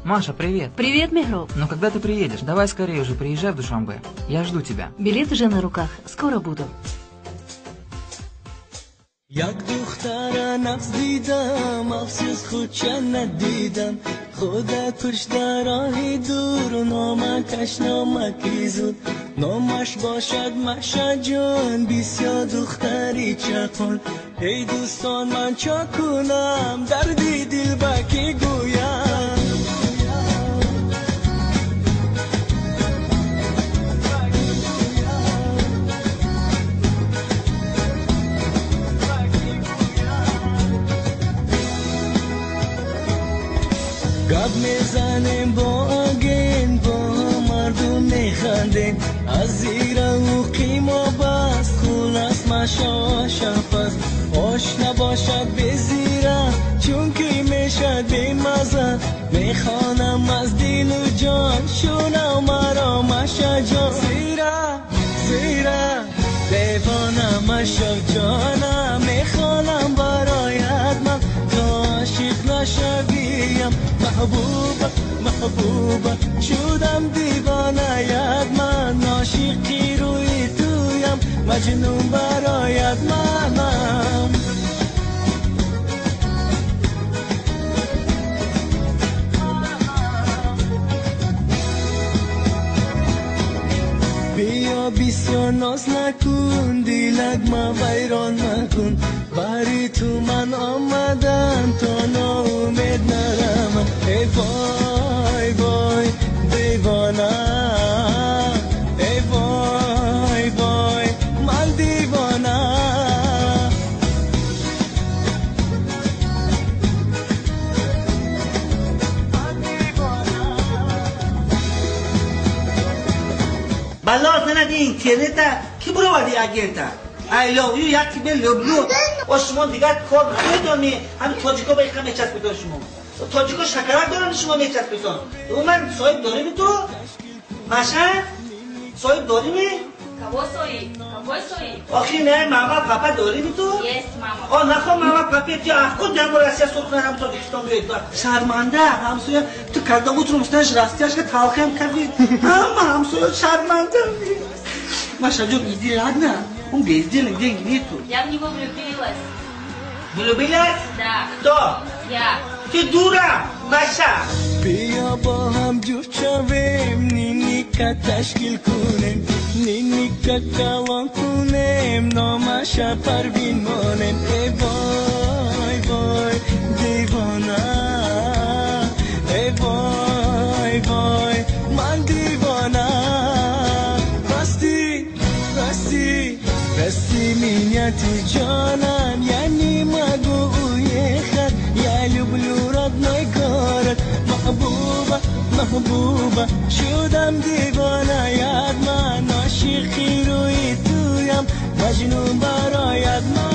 Маша, привет. Привет, Мехроб. Ну когда ты приедешь? Давай скорее уже приезжай в Душанбе. Я жду тебя. Билет уже на руках. Скоро буду. یک دختر نقص دیدم افسوس خود چند ندیدم خودت کش در راه دور نامکش نامکی زود نامش باشد مشا جان بسیار دختری چکن ای دوستان من چا کنم دردی دل با کی گویم گپ میزنیم با آگین با مردم میخندیم از زیر او قیما بست خلاص مشا شفست آش نباشد بزیرم چون که میشد بیمزه میخوانم از دل و جان شونم مرا مشا جان زیره دیوانم مشا جانم میخوانم برایت من تا عاشق نشویم محبوبه شدم دیوانه‌یت من عاشقی روی تویم مجنون برایت منم بیا بسیار ناز نکن دیلک ما ویران مکن بری تو من آمدم تا ناامید نرم ای وای وای دیوانه ای وای وای من دیوانه بلا زنه دی اینترنت کی برو وادی اگرتا I love you یکی به لبلو و شما دیگر کار ندانی همین تاجیکا به خم میچسب بتون شما تاجیکا شکرک دارن شما میچسب بتون او من صاحب داریم تو ماشا صاحب داریم کبو سوی آخی نه ماما پاپا داریم تو yes ماما آه نخوا ماما پاپا تو افکار در مراسیه سرخونه هم تاجیکستان بیاید شرمنده همسویه تو کرده بود رو مستنش راستیش که تلخی هم کردی اما همسویه شرمنده Маша, Джон, иди, ладно? Он без денег, деньги нету. Я в него влюбилась. Влюбилась? Да. Кто? Я. Ты дура, Маша. بیا با هم جفت شویم نینیکا تشکیل کنیم نینیکا کلان کنیم نامش پروین مانیم ای وای وای دیوانه ای وای وای من دیوانه راستی مینیتی جانم یعنی مگوی خد یا люблю родной город محبوبه شدم دیوانه‌یت من عاشقی روی تویم مجنون برایت من